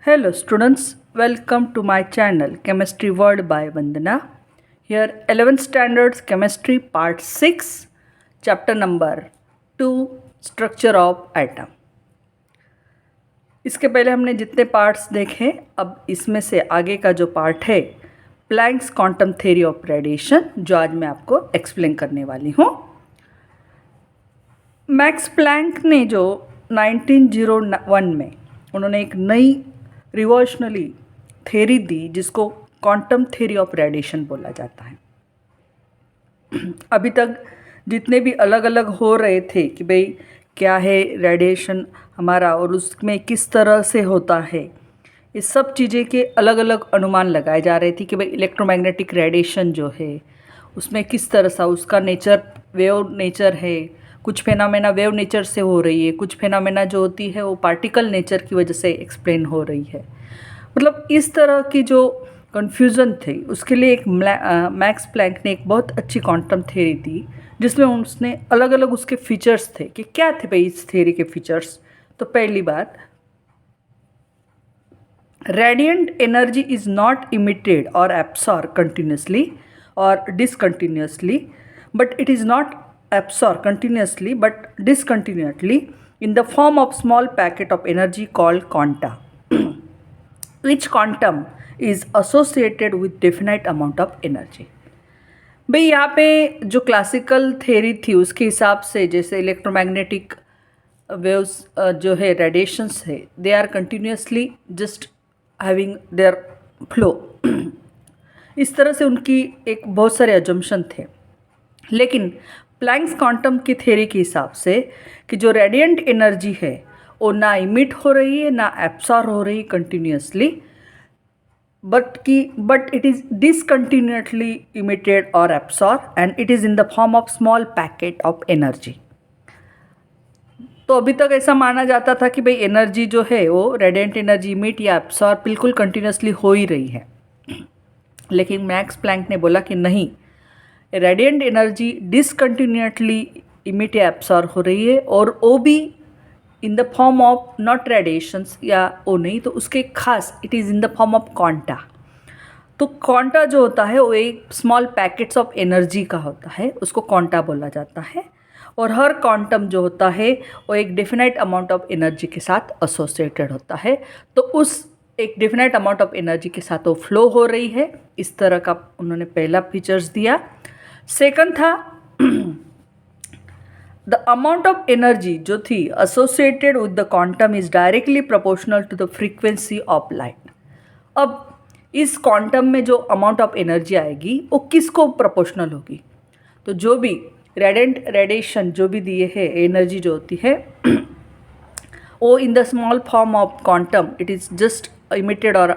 Hello students, welcome to my channel Chemistry World by Vandana. Here 11th Standards Chemistry Part 6, Chapter number 2, Structure of Atom. इसके पहले हमने जितने parts देखे, अब इसमें से आगे का जो पार्ट है Planck's quantum theory of radiation, जो आज मैं आपको एक्सप्लेन करने वाली हूँ। मैक्स प्लैंक ने जो 1901 में उन्होंने एक नई रिवॉल्यूशनरी थ्योरी दी जिसको क्वांटम थ्योरी ऑफ रेडिएशन बोला जाता है। अभी तक जितने भी अलग अलग हो रहे थे कि भाई क्या है रेडिएशन हमारा और उसमें किस तरह से होता है, ये सब चीज़ें के अलग अलग अनुमान लगाए जा रहे थे कि भाई इलेक्ट्रोमैग्नेटिक रेडिएशन जो है उसमें किस तरह सा उसका नेचर वेव नेचर है, कुछ फेनामेना वेव नेचर से हो रही है, कुछ फेनामेना जो होती है वो पार्टिकल नेचर की वजह से एक्सप्लेन हो रही है। मतलब इस तरह की जो कन्फ्यूज़न थी उसके लिए एक मैक्स प्लैंक ने एक बहुत अच्छी क्वांटम थ्योरी दी जिसमें उसने अलग अलग उसके फीचर्स थे कि क्या थे भाई इस थ्योरी के फीचर्स। तो पहली बात, radiant energy is not emitted और एब्सॉर्ब कंटिन्यूसली और discontinuously, but it is not absorb continuously but discontinuously in the form of small packet of energy called quanta. Each quantum is associated with definite amount of energy. भाई यहाँ पे जो classical theory थी उसके हिसाब से जैसे इलेक्ट्रोमैग्नेटिक वेव्स जो है रेडिएशंस है they are continuously just having their flow, इस तरह से उनकी एक बहुत सारे अजम्पशन थे। लेकिन प्लैंक्स क्वांटम की थ्योरी के हिसाब से कि जो रेडिएंट एनर्जी है वो ना इमिट हो रही है ना एब्सॉर्ब हो रही continuously, but it is discontinuously emitted और absorb and it is in the form of small packet of energy. तो अभी तक ऐसा माना जाता था कि भाई एनर्जी जो है वो रेडिएंट एनर्जी इमिट या एब्सॉर्ब बिल्कुल कंटिन्यूसली हो ही रही है। लेकिन मैक्स प्लैंक ने बोला कि नहीं, रेडिएंट एनर्जी डिसकंटिन्यूसली इमिट या एब्सॉर्ब हो रही है और वो भी इन the form of not radiations या वो नहीं, तो उसके खास it is in the form of quanta. तो क्वांटा जो होता है वो एक स्मॉल पैकेट्स ऑफ एनर्जी का होता है, उसको क्वांटा बोला जाता है। और हर क्वांटम जो होता है वो एक डेफिनेट अमाउंट ऑफ एनर्जी के साथ एसोसिएटेड होता है। तो उस एक डेफिनेट अमाउंट ऑफ एनर्जी के साथ वो फ्लो हो रही है, इस तरह का उन्होंने पहला फीचर्स दिया। सेकंड था द अमाउंट ऑफ एनर्जी जो थी associated with the quantum is directly proportional to the frequency of light. अब इस क्वांटम में जो अमाउंट ऑफ एनर्जी आएगी वो किसको प्रोपोर्शनल होगी? तो जो भी रेडिएशन जो भी दिए है एनर्जी जो होती है वो in the small form of quantum it is just emitted और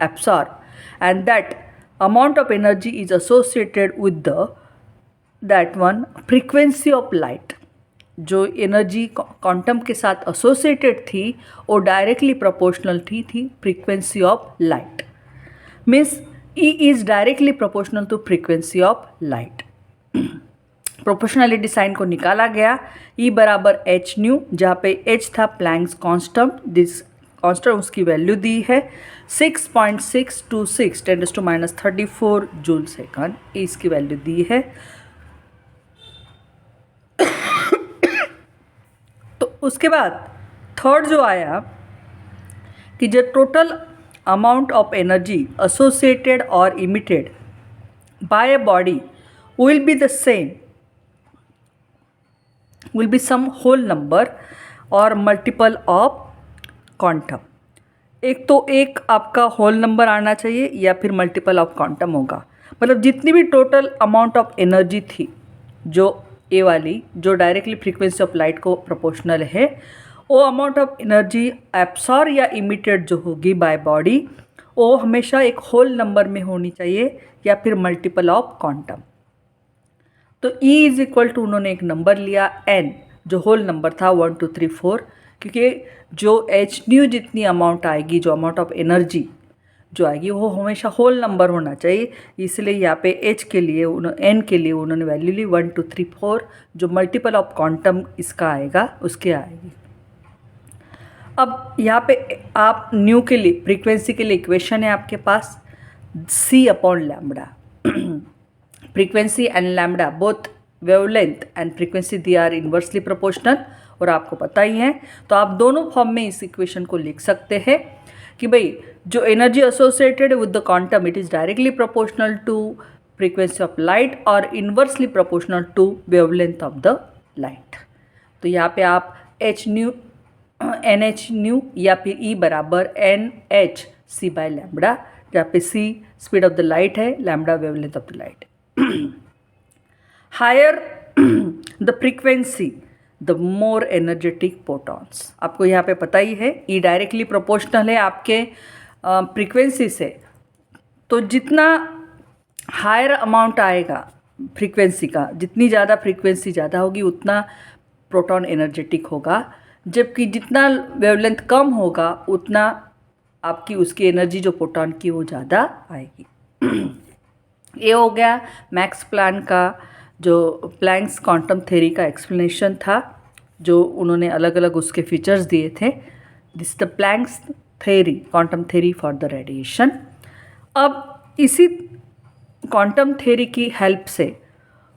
absorb and that amount of energy is associated with the that one frequency of light। जो एनर्जी क्वांटम के साथ एसोसिएटेड थी वो डायरेक्टली प्रोपोर्शनल थी frequency of light. Means E is directly proportional to frequency of light. Proportionality sign को निकाला गया, ई बराबर एच न्यू, जहाँ पे एच था प्लैंक्स कांस्टेंट, दिस कांस्टेंट उसकी वैल्यू दी है 6.626 10⁻34 जूल सेकंड, इसकी वैल्यू दी है। तो उसके बाद थर्ड जो आया कि जो total amount of energy associated और emitted by a body will be the same, will be some whole number और मल्टीपल ऑफ क्वांटम। एक तो एक आपका होल नंबर आना चाहिए या फिर मल्टीपल ऑफ क्वांटम होगा। मतलब जितनी भी टोटल अमाउंट ऑफ एनर्जी थी जो ए वाली जो डायरेक्टली फ्रीक्वेंसी ऑफ लाइट को प्रोपोर्शनल है, वो अमाउंट ऑफ एनर्जी एब्सॉर्ब या इमिटेड जो होगी बाय बॉडी वो हमेशा एक होल नंबर में होनी चाहिए या फिर मल्टीपल ऑफ क्वांटम। तो E इज़ इक्वल टू उन्होंने एक नंबर लिया n, जो होल नंबर था 1 2 3 4, क्योंकि जो एच न्यू जितनी अमाउंट आएगी जो अमाउंट ऑफ एनर्जी जो आएगी वो हमेशा होल नंबर होना चाहिए। इसलिए यहाँ पे एच के लिए एन के लिए उन्होंने वैल्यू ली 1 2 3 4, जो मल्टीपल ऑफ क्वांटम इसका आएगा उसके आएगी। अब यहाँ पे आप न्यू के लिए फ्रीक्वेंसी के लिए इक्वेशन है आपके पास C/λ। Frequency and lambda both wavelength and frequency they are inversely proportional, और आपको पता ही है। तो आप दोनों फॉर्म में इस इक्वेशन को लिख सकते हैं कि भाई जो energy associated with the quantum it is directly proportional to frequency of light और inversely proportional to wavelength of the light. तो यहाँ पे आप एच न्यू NH न्यू या फिर E बराबर NH C/λ, जहाँ पे C speed of the light है, lambda wavelength of the light. Higher the frequency the more energetic photons. आपको यहाँ पे पता ही है E डायरेक्टली प्रोपोर्शनल है आपके फ्रीक्वेंसी से, तो जितना हायर अमाउंट आएगा फ्रीक्वेंसी का, जितनी ज़्यादा फ्रीक्वेंसी ज़्यादा होगी उतना प्रोटॉन एनर्जेटिक होगा, जबकि जितना वेवलेंथ कम होगा उतना आपकी उसकी एनर्जी जो प्रोटॉन की वो ज़्यादा आएगी। ये हो गया मैक्स प्लैंक का जो प्लैंक्स क्वांटम थ्योरी का एक्सप्लेनेशन था, जो उन्होंने अलग अलग उसके फीचर्स दिए थे। This the Planck's theory, quantum theory for the radiation. अब इसी क्वांटम थ्योरी की हेल्प से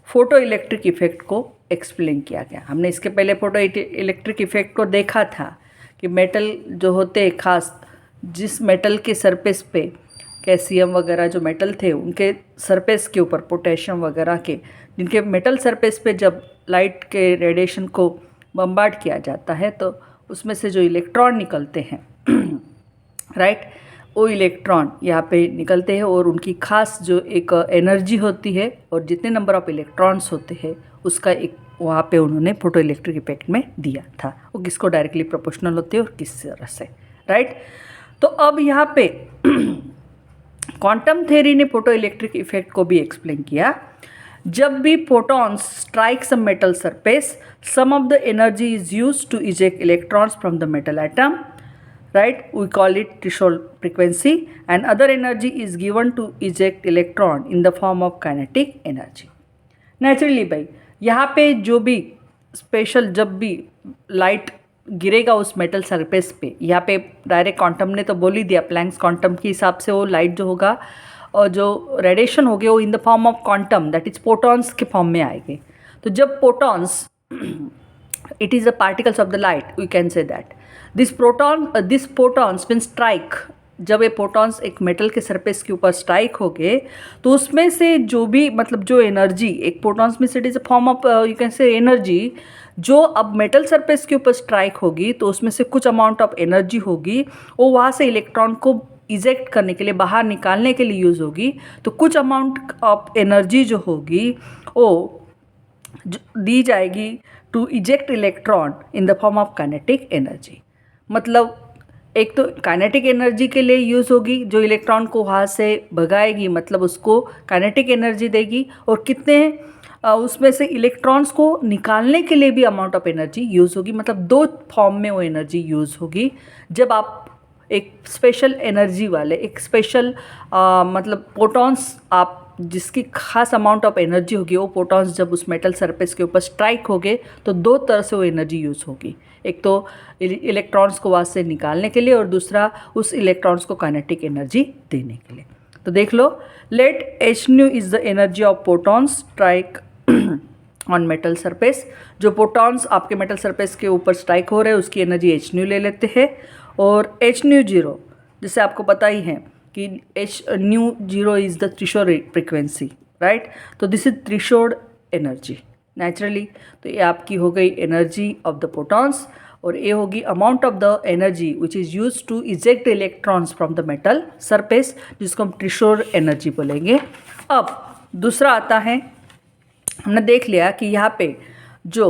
फोटो इलेक्ट्रिक इफेक्ट को एक्सप्लेन किया गया। हमने इसके पहले फोटो इलेक्ट्रिक इफेक्ट को देखा था कि मेटल जो होते हैं, खास जिस मेटल के सरफेस पे कैल्शियम वगैरह जो मेटल थे उनके सरफेस के ऊपर पोटेशियम वगैरह के, जिनके मेटल सरफेस पे जब लाइट के रेडिएशन को बम्बार्ड किया जाता है तो उसमें से जो इलेक्ट्रॉन निकलते हैं राइट, वो इलेक्ट्रॉन यहाँ पे निकलते हैं और उनकी खास जो एक एनर्जी होती है और जितने नंबर ऑफ इलेक्ट्रॉन्स होते हैं उसका एक वहाँ पे उन्होंने फोटो इलेक्ट्रिक इफेक्ट में दिया था, वो किसको डायरेक्टली प्रोपोर्शनल होते हैं और किस तरह से, राइट। तो अब यहाँ पे क्वांटम थ्योरी ने फोटो इलेक्ट्रिक इफेक्ट को भी एक्सप्लेन किया। जब भी protons strike some metal surface, some of the energy is used to eject electrons from the metal atom, right, we call it threshold frequency, and other energy is given to eject electron in the form of kinetic energy. Naturally भाई यहाँ पे जो भी special जब भी light गिरेगा उस metal surface पे, यहाँ पे डायरेक्ट क्वांटम ने तो बोल ही दिया, प्लैंक्स क्वांटम के हिसाब से वो लाइट जो होगा और जो रेडिएशन होगी वो in the form of quantum, that is protons के फॉर्म में आएगी। तो जब protons, it is the particles of the light, we can say that this protons when strike, जब ये प्रोटॉन्स एक मेटल के सरफेस के ऊपर स्ट्राइक हो गए तो उसमें से जो भी मतलब जो एनर्जी एक प्रोटॉन्स में से, it is a form of you can say energy, जो अब मेटल सरफेस के ऊपर स्ट्राइक होगी तो उसमें से कुछ अमाउंट ऑफ एनर्जी होगी, वो वहाँ से इलेक्ट्रॉन को इजेक्ट करने के लिए, बाहर निकालने के लिए यूज़ होगी। तो कुछ अमाउंट ऑफ एनर्जी जो होगी वो दी जाएगी to eject electron in the form of kinetic energy. मतलब एक तो काइनेटिक एनर्जी के लिए यूज़ होगी जो इलेक्ट्रॉन को वहाँ से भगाएगी, मतलब उसको काइनेटिक एनर्जी देगी, और कितने उसमें से इलेक्ट्रॉन्स को निकालने के लिए भी अमाउंट ऑफ एनर्जी यूज़ होगी। मतलब दो फॉर्म में वो एनर्जी यूज़ होगी। जब आप एक स्पेशल एनर्जी वाले, एक स्पेशल मतलब प्रोटॉन्स आप जिसकी खास अमाउंट ऑफ एनर्जी होगी, वो प्रोटॉन्स जब उस मेटल सरफेस के ऊपर स्ट्राइक हो गए तो दो तरह से वो एनर्जी यूज़ होगी। एक तो इलेक्ट्रॉन्स को वहाँ से निकालने के लिए और दूसरा उस इलेक्ट्रॉन्स को काइनेटिक एनर्जी देने के लिए। तो देख लो, let H nu is the energy of protons strike on metal surface. जो प्रोटॉन्स आपके मेटल सरफेस के ऊपर स्ट्राइक हो रहे हैं उसकी एनर्जी एच न्यू ले लेते हैं, और एच न्यू जीरो, जिसे आपको पता ही है कि H nu zero is the threshold frequency, right. तो this is threshold energy naturally. तो ये आपकी हो गई एनर्जी ऑफ द प्रोटॉन्स, और ये होगी amount of the energy which is use to eject electrons from the metal surface, जिसको हम थ्रेशोल्ड एनर्जी बोलेंगे। अब दूसरा आता है, हमने देख लिया कि यहाँ पे जो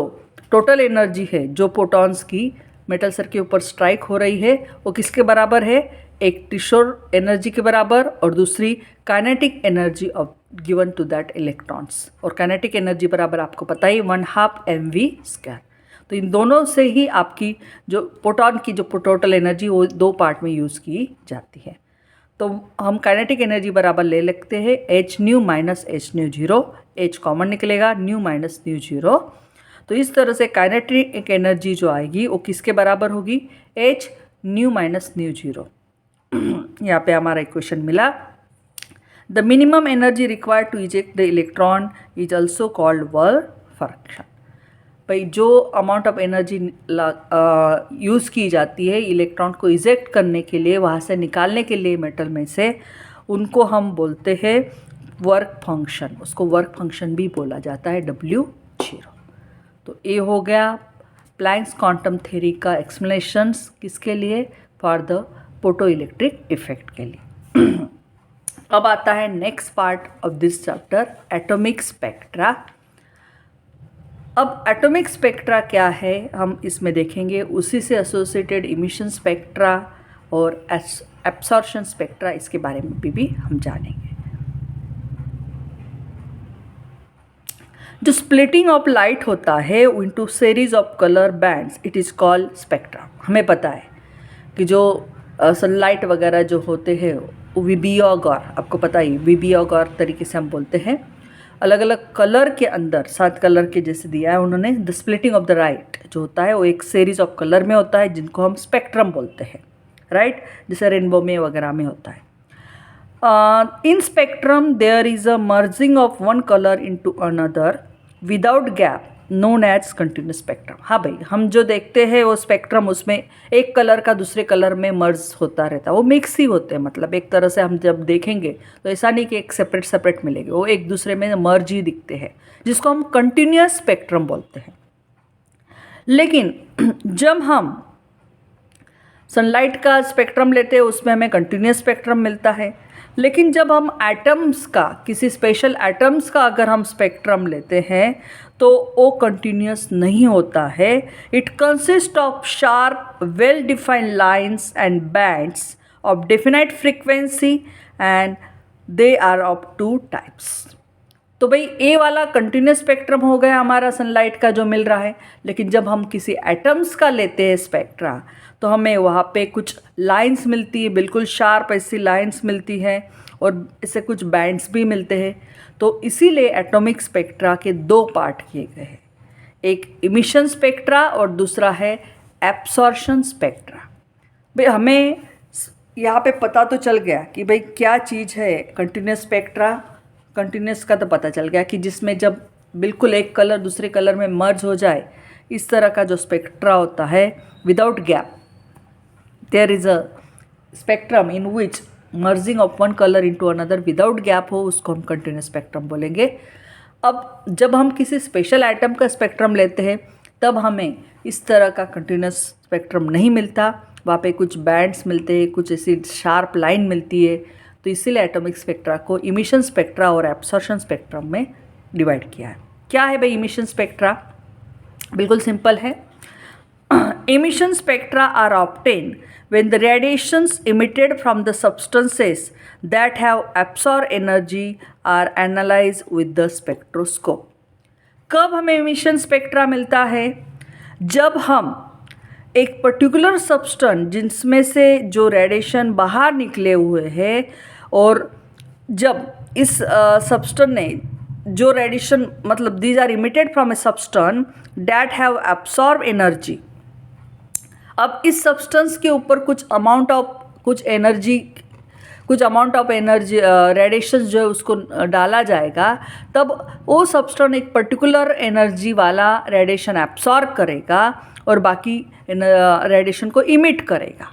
टोटल एनर्जी है जो प्रोटॉन्स की मेटल सर के ऊपर स्ट्राइक हो रही है वो किसके बराबर है, एक थ्रेशोल्ड एनर्जी के बराबर, और दूसरी kinetic energy of given to that electrons. और काइनेटिक एनर्जी बराबर आपको पता ही 1/2 mv²। तो इन दोनों से ही आपकी जो प्रोटॉन की जो टोटल एनर्जी वो दो पार्ट में यूज़ की जाती है। तो हम काइनेटिक एनर्जी बराबर ले लेते हैं H nu minus H nu zero, H common निकलेगा, न्यू माइनस न्यू जीरो। तो इस तरह से काइनेटिक एनर्जी जो आएगी वो किसके बराबर होगी, h nu minus nu zero. यहाँ पे हमारा इक्वेशन मिला। The minimum energy required to eject the electron is also called work function. भाई जो अमाउंट ऑफ एनर्जी यूज़ की जाती है इलेक्ट्रॉन को इजेक्ट करने के लिए, वहाँ से निकालने के लिए मेटल में से, उनको हम बोलते हैं वर्क फंक्शन। उसको वर्क फंक्शन भी बोला जाता है, W0। तो ये हो गया प्लैंक्स क्वांटम थ्योरी का एक्सप्लेनेशंस किसके लिए, for the photo electric effect के लिए। अब आता है next part of this chapter, atomic spectra. अब एटॉमिक स्पेक्ट्रा क्या है हम इसमें देखेंगे, उसी से एसोसिएटेड इमिशन स्पेक्ट्रा और एब्सॉर्प्शन स्पेक्ट्रा, इसके बारे में भी हम जानेंगे। जो स्प्लिटिंग ऑफ लाइट होता है into series of colour bands, it is called spectra. हमें पता है कि जो सनलाइट वगैरह जो होते हैं विबियोगौर, आपको पता ही विबियोगौर तरीके से हम बोलते हैं, अलग अलग कलर के अंदर 7 कलर के जैसे दिया है उन्होंने। The splitting of the light जो होता है वो एक सीरीज ऑफ कलर में होता है, जिनको हम स्पेक्ट्रम बोलते हैं, राइट, जैसे रेनबो में वगैरह में होता है। In spectrum there is a merging of one colour into another without gap, known as continuous spectrum. हाँ भाई, हम जो देखते हैं वो स्पेक्ट्रम, उसमें एक कलर का दूसरे कलर में मर्ज होता रहता है, वो मिक्स ही होते हैं। मतलब एक तरह से हम जब देखेंगे तो ऐसा नहीं कि एक सेपरेट सेपरेट मिलेंगे, वो एक दूसरे में मर्ज ही दिखते हैं, जिसको हम कंटिन्यूस स्पेक्ट्रम बोलते हैं। लेकिन जब हम सनलाइट का स्पेक्ट्रम लेते हैं उसमें हमें कंटिन्यूस स्पेक्ट्रम मिलता है। लेकिन जब हम एटम्स का, किसी स्पेशल एटम्स का अगर हम स्पेक्ट्रम लेते हैं तो वो कंटिन्यूस नहीं होता है। It consist of sharp well defined lines and bands of definite frequency and they are of 2 types. तो भाई ए वाला कंटिन्यूस स्पेक्ट्रम हो गया हमारा सनलाइट का जो मिल रहा है। लेकिन जब हम किसी एटम्स का लेते हैं स्पेक्ट्रा तो हमें वहाँ पे कुछ लाइंस मिलती है, बिल्कुल शार्प ऐसी लाइंस मिलती हैं, और इससे कुछ बैंड्स भी मिलते हैं। तो इसीलिए एटॉमिक स्पेक्ट्रा के 2 पार्ट किए गए हैं, एक इमिशन स्पेक्ट्रा और दूसरा है एब्सॉर्प्शन स्पेक्ट्रा। भाई हमें यहाँ पे पता तो चल गया कि भाई क्या चीज़ है कंटिन्यूस स्पेक्ट्रा। कंटिन्यूस का तो पता चल गया कि जिसमें जब बिल्कुल एक कलर दूसरे कलर में मर्ज हो जाए, इस तरह का जो स्पेक्ट्रा होता है without gap, there is a spectrum in which merging of one colour into another without gap हो, उसको हम कंटिन्यूस स्पेक्ट्रम बोलेंगे। अब जब हम किसी स्पेशल आइटम का स्पेक्ट्रम लेते हैं तब हमें इस तरह का कंटिन्यूस स्पेक्ट्रम नहीं मिलता, वहाँ पे कुछ बैंड्स मिलते हैं, कुछ ऐसी शार्प लाइन मिलती है। तो इसीलिए एटॉमिक स्पेक्ट्रा को इमिशन स्पेक्ट्रा और एब्सॉर्प्शन स्पेक्ट्रम में डिवाइड किया है। क्या है भाई इमिशन स्पेक्ट्रा? बिल्कुल सिंपल है। Emission spectra are obtained when the radiations emitted from the substances that have absorbed energy are analyzed with the spectroscope। कब हमें इमिशन स्पेक्ट्रा मिलता है? जब हम एक पर्टिकुलर सब्सटेंस जिसमें से जो रेडिएशन बाहर निकले हुए हैं, और जब इस सब्सटेंस ने जो रेडिएशन, मतलब these are emitted from a substance that have absorb energy. अब इस सब्सटेंस के ऊपर कुछ अमाउंट ऑफ एनर्जी रेडिएशन जो है उसको डाला जाएगा, तब वो सब्सटेंस एक पर्टिकुलर एनर्जी वाला रेडिएशन एब्सॉर्ब करेगा और बाकी रेडिएशन को इमिट करेगा।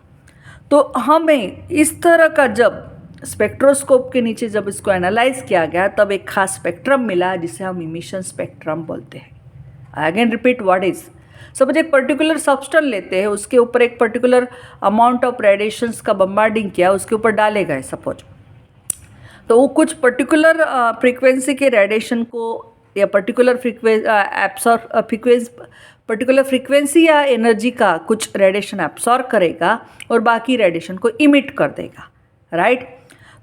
तो हमें इस तरह का जब स्पेक्ट्रोस्कोप के नीचे जब इसको एनालाइज किया गया तब एक खास स्पेक्ट्रम मिला जिसे हम इमिशन स्पेक्ट्रम बोलते हैं। I again repeat, what is, suppose एक पर्टिकुलर सब्सटेंस लेते हैं, उसके ऊपर एक पर्टिकुलर अमाउंट ऑफ रेडिएशंस का बम्बार्डिंग किया, उसके ऊपर डाले गए सपोज, तो वो कुछ पर्टिकुलर फ्रीक्वेंसी के रेडिएशन को या पर्टिकुलर फ्रीक्वेंसी या एनर्जी का कुछ रेडिएशन एब्सॉर्ब करेगा और बाकी रेडिएशन को इमिट कर देगा, राइट।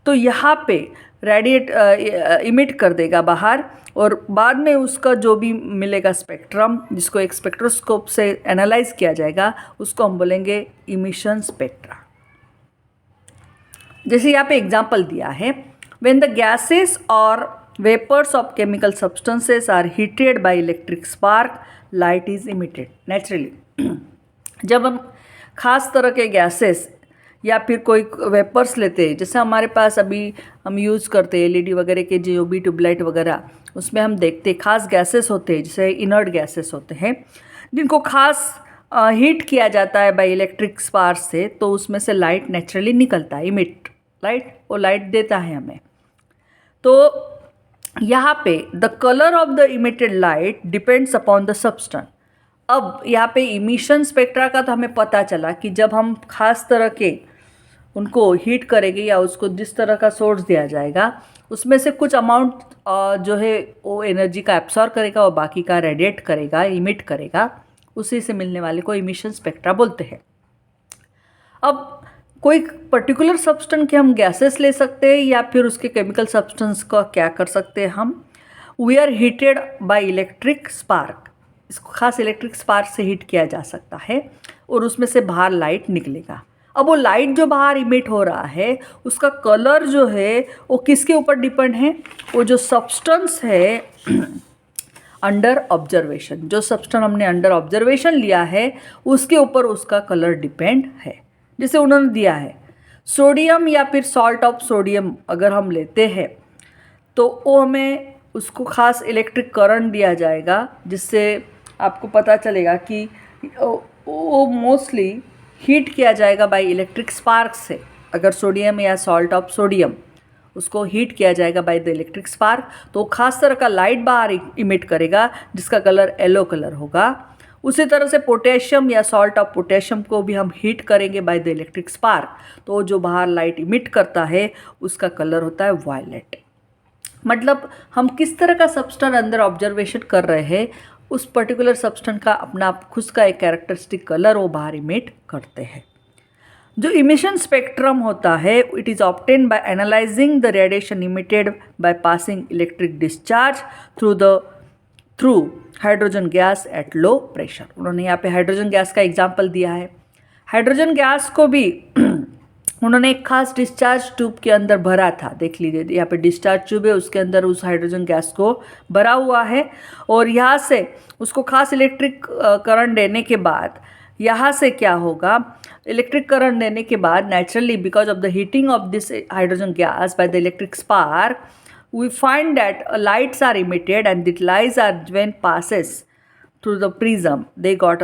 तो यहाँ पे इमिट कर देगा बाहर, और बाद में उसका जो भी मिलेगा स्पेक्ट्रम, जिसको एक स्पेक्ट्रोस्कोप से एनालाइज किया जाएगा, उसको हम बोलेंगे इमिशन स्पेक्ट्रा। जैसे यहाँ पे एग्जांपल दिया है, व्हेन द गैसेस और vapours of chemical substances are heated by electric spark, light is emitted naturally. जब हम ख़ास तरह के गैसेस या फिर कोई वेपर्स लेते हैं, जैसे हमारे पास अभी हम यूज़ करते हैं एलईडी वगैरह के जो भी ट्यूबलाइट वगैरह, उसमें हम देखते हैं खास गैसेस होते हैं, जैसे इनर्ट गैसेस होते हैं जिनको खास हीट किया जाता है बाय इलेक्ट्रिक स्पार्क से, तो उसमें से लाइट नेचुरली निकलता है, इमिट लाइट, वो लाइट देता है हमें। तो यहाँ पे the colour of the emitted light depends upon the substance. अब यहाँ पे इमिशन स्पेक्ट्रा का तो हमें पता चला कि जब हम खास तरह के उनको हीट करेंगे या उसको जिस तरह का सोर्स दिया जाएगा, उसमें से कुछ अमाउंट जो है वो एनर्जी का एब्सॉर्ब करेगा और बाकी का रेडिएट करेगा, इमिट करेगा, उसी से मिलने वाले को इमिशन स्पेक्ट्रा बोलते हैं। अब कोई पर्टिकुलर सब्सटेंस के हम गैसेस ले सकते हैं या फिर उसके केमिकल सब्सटेंस का क्या कर सकते हैं हम, we are heated by electric spark, इसको खास इलेक्ट्रिक स्पार्क से हीट किया जा सकता है और उसमें से बाहर लाइट निकलेगा। अब वो लाइट जो बाहर इमिट हो रहा है उसका कलर जो है वो किसके ऊपर डिपेंड है, वो जो सब्सटेंस है अंडर ऑब्जर्वेशन, जो सब्सटेंस हमने अंडर ऑब्जर्वेशन लिया है उसके ऊपर उसका कलर डिपेंड है। जैसे उन्होंने दिया है सोडियम या फिर सॉल्ट ऑफ सोडियम अगर हम लेते हैं तो वो हमें उसको खास इलेक्ट्रिक करंट दिया जाएगा, जिससे आपको पता चलेगा कि वो मोस्टली हीट किया जाएगा बाय इलेक्ट्रिक स्पार्क से। अगर सोडियम या सॉल्ट ऑफ सोडियम उसको हीट किया जाएगा बाय द इलेक्ट्रिक स्पार्क, तो खास तरह का लाइट बाहर इमिट करेगा जिसका कलर येलो कलर होगा। उसी तरह से पोटेशियम या सॉल्ट ऑफ पोटेशियम को भी हम हीट करेंगे बाय द इलेक्ट्रिक स्पार्क, तो जो बाहर लाइट इमिट करता है उसका कलर होता है वायलेट। मतलब हम किस तरह का सब्सटेंस अंदर ऑब्जर्वेशन कर रहे हैं, उस पर्टिकुलर सब्सटेंस का अपना खुद का एक कैरेक्टरिस्टिक कलर वो बाहर इमिट करते हैं। जो इमिशन स्पेक्ट्रम होता है, it is obtain bye analysing the radiation emitted by passing electric discharge through hydrogen gas at low pressure. उन्होंने यहाँ पे हाइड्रोजन गैस का एग्जाम्पल दिया है। हाइड्रोजन गैस को भी उन्होंने एक खास डिस्चार्ज ट्यूब के अंदर भरा था, देख लीजिए यहाँ पे डिस्चार्ज ट्यूब है, उसके अंदर उस हाइड्रोजन गैस को भरा हुआ है और यहाँ से उसको खास इलेक्ट्रिक करंट देने के बाद यहाँ से क्या होगा, इलेक्ट्रिक करंट देने के बाद naturally because of the heating of this hydrogen gas by the electric spark, we find that lights are emitted and the lights are when passes through the prism, they got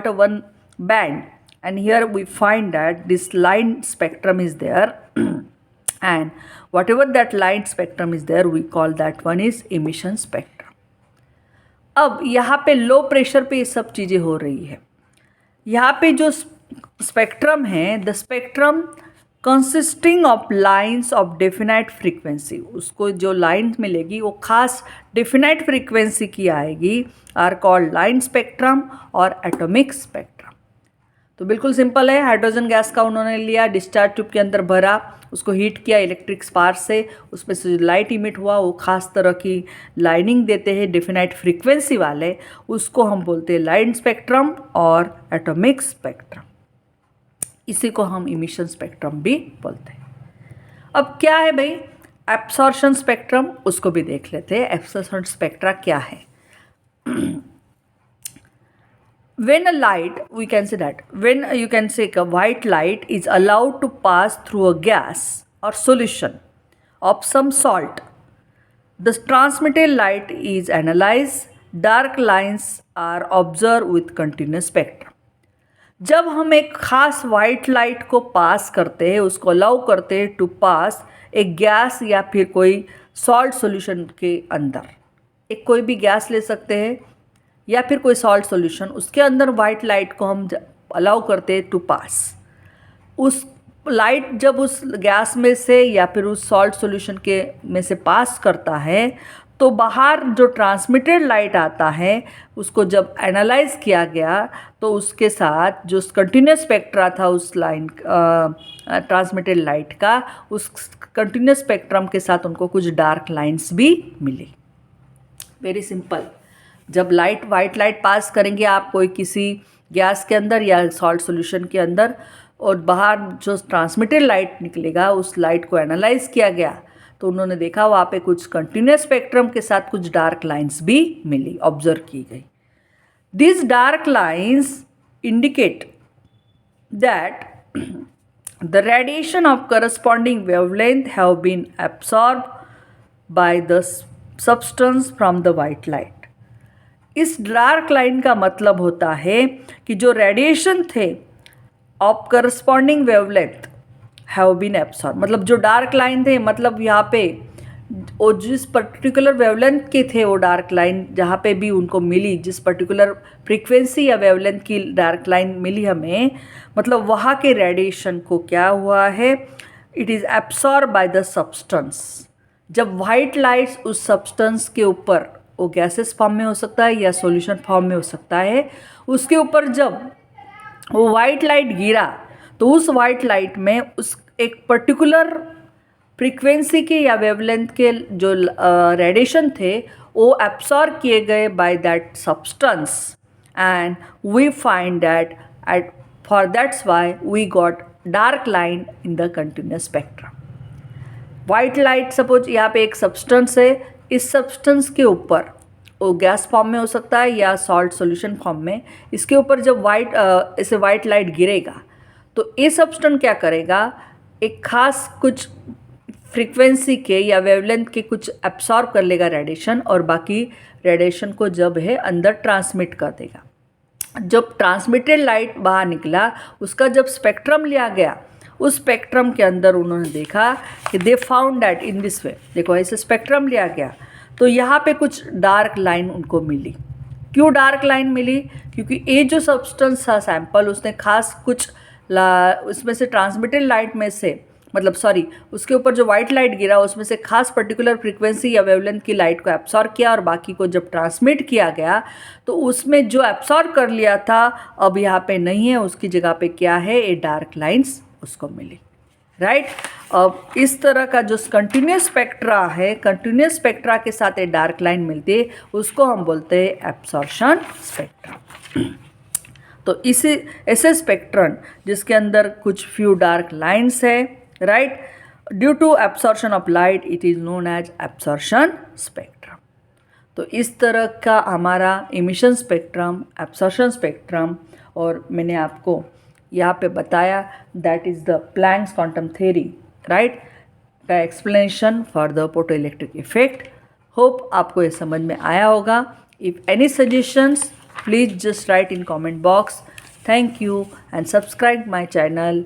a one band, and here we find that this line spectrum is there and whatever that line spectrum is there we call that one is emission spectrum. अब यहाँ पे low pressure पे ये सब चीज़ें हो रही है। यहाँ पे जो स्पेक्ट्रम है, the spectrum consisting of lines of definite frequency, उसको जो लाइन्स मिलेगी वो खास डेफिनाइट फ्रीक्वेंसी की आएगी, आर कॉल्ड लाइन स्पेक्ट्रम और एटॉमिक स्पेक्ट्रम। तो बिल्कुल सिंपल है, हाइड्रोजन गैस का उन्होंने लिया, डिस्चार्ज ट्यूब के अंदर भरा, उसको हीट किया इलेक्ट्रिक स्पार्क से, उसमें से जो लाइट इमिट हुआ वो खास तरह की लाइनिंग देते हैं डेफिनाइट फ्रीक्वेंसी वाले, उसको हम बोलते हैं लाइन स्पेक्ट्रम और एटॉमिक स्पेक्ट्रम। इसी को हम इमिशन स्पेक्ट्रम भी बोलते हैं। अब क्या है भाई एब्सॉर्प्शन स्पेक्ट्रम, उसको भी देख लेते हैं। एब्सॉर्प्शन स्पेक्ट्रा क्या है? When a light, we can say that when you can say a white light is allowed to pass through a gas or solution of some salt, the transmitted light is analyzed, dark lines are observed with continuous spectrum. जब हम एक खास white light को पास करते हैं, उसको allow करते हैं टू पास एक गैस या फिर कोई सॉल्ट सॉल्यूशन के अंदर, एक कोई भी गैस ले सकते हैं या फिर कोई सॉल्ट सॉल्यूशन, उसके अंदर वाइट लाइट को हम अलाउ करते हैं टू पास। उस लाइट जब उस गैस में से या फिर उस सॉल्ट सॉल्यूशन के में से पास करता है, तो बाहर जो ट्रांसमिटेड लाइट आता है उसको जब एनालाइज किया गया तो उसके साथ जो कंटिन्यूस स्पेक्ट्रा था उस लाइन ट्रांसमिटेड लाइट का, उस कंटिन्यूस स्पेक्ट्रम के साथ उनको कुछ डार्क लाइंस भी मिली। वेरी सिंपल, जब वाइट लाइट पास करेंगे आप कोई किसी गैस के अंदर या सॉल्ट सॉल्यूशन के अंदर, और बाहर जो ट्रांसमिटेड लाइट निकलेगा उस लाइट को एनालाइज किया गया तो उन्होंने देखा वहाँ पे कुछ कंटिन्यूस स्पेक्ट्रम के साथ कुछ डार्क लाइंस भी मिली, ऑब्जर्व की गई। This dark lines indicate that the radiation of corresponding wavelength have been absorbed by the substance from the white light. इस डार्क लाइन का मतलब होता है कि जो रेडिएशन थे of corresponding wavelength have been absorb, मतलब जो डार्क लाइन थे, मतलब यहाँ पे वो जिस पर्टिकुलर वेवलेंथ के थे वो डार्क लाइन जहाँ पे भी उनको मिली, जिस पर्टिकुलर फ्रीक्वेंसी या वेवलेंथ की डार्क लाइन मिली हमें, मतलब वहाँ के रेडिएशन को क्या हुआ है, it is absorb by the substance. जब वाइट लाइट्स उस सब्सटेंस के ऊपर, वो गैसेस फॉर्म में हो सकता है या सॉल्यूशन फॉर्म में हो सकता है, उसके ऊपर जब वो वाइट लाइट गिरा तो उस वाइट लाइट में उस एक पर्टिकुलर फ्रीक्वेंसी के या वेवलेंथ के जो रेडिएशन थे वो एब्सॉर्ब किए गए by that substance, and we find that at for that's why we got dark line in the continuous spectrum. White light, suppose यहाँ पे एक सब्सटेंस है, इस सब्सटेंस के ऊपर वो गैस फॉर्म में हो सकता है या सॉल्ट सॉल्यूशन फॉर्म में, इसके ऊपर जब ऐसे वाइट लाइट गिरेगा तो ये सब्सटेंस क्या करेगा, एक खास कुछ फ्रीक्वेंसी के या वेवलेंथ के कुछ एब्सॉर्ब कर लेगा रेडिएशन, और बाकी रेडिएशन को जब है अंदर ट्रांसमिट कर देगा. जब ट्रांसमिटेड लाइट बाहर निकला, उसका जब स्पेक्ट्रम लिया गया, उस स्पेक्ट्रम के अंदर उन्होंने देखा कि they found that in this way. देखो ऐसे स्पेक्ट्रम लिया गया तो यहाँ पे कुछ डार्क लाइन उनको मिली. क्यों डार्क लाइन मिली? क्योंकि ये जो सब्सटेंस था सैंपल, उसने खास कुछ उसमें से ट्रांसमिटेड लाइट में से, मतलब सॉरी, उसके ऊपर जो वाइट लाइट गिरा उसमें से खास पर्टिकुलर फ्रीक्वेंसी या वेवलेंथ की लाइट को एब्सॉर्ब किया, और बाकी को जब ट्रांसमिट किया गया तो उसमें जो एब्सॉर्ब कर लिया था अब यहाँ पे नहीं है, उसकी जगह पे क्या है, ये डार्क लाइंस उसको मिली. राइट. अब इस तरह का जो कंटिन्यूस स्पेक्ट्रा है, कंटिन्यूस स्पेक्ट्रा के साथ ये डार्क लाइन मिलती है, उसको हम बोलते हैं एब्सॉर्प्शन स्पेक्ट्रा. तो इसी ऐसे स्पेक्ट्रम जिसके अंदर कुछ फ्यू डार्क लाइंस है, right, due to absorption of light it is known as absorption spectrum. तो इस तरह का हमारा इमिशन स्पेक्ट्रम, एब्सॉर्प्शन स्पेक्ट्रम, और मैंने आपको यहाँ पे बताया that is the Planck's quantum theory, right, का explanation for the photo electric effect. Hope आपको ये समझ में आया होगा. If any suggestions please just write in comment box. Thank you and subscribe my channel.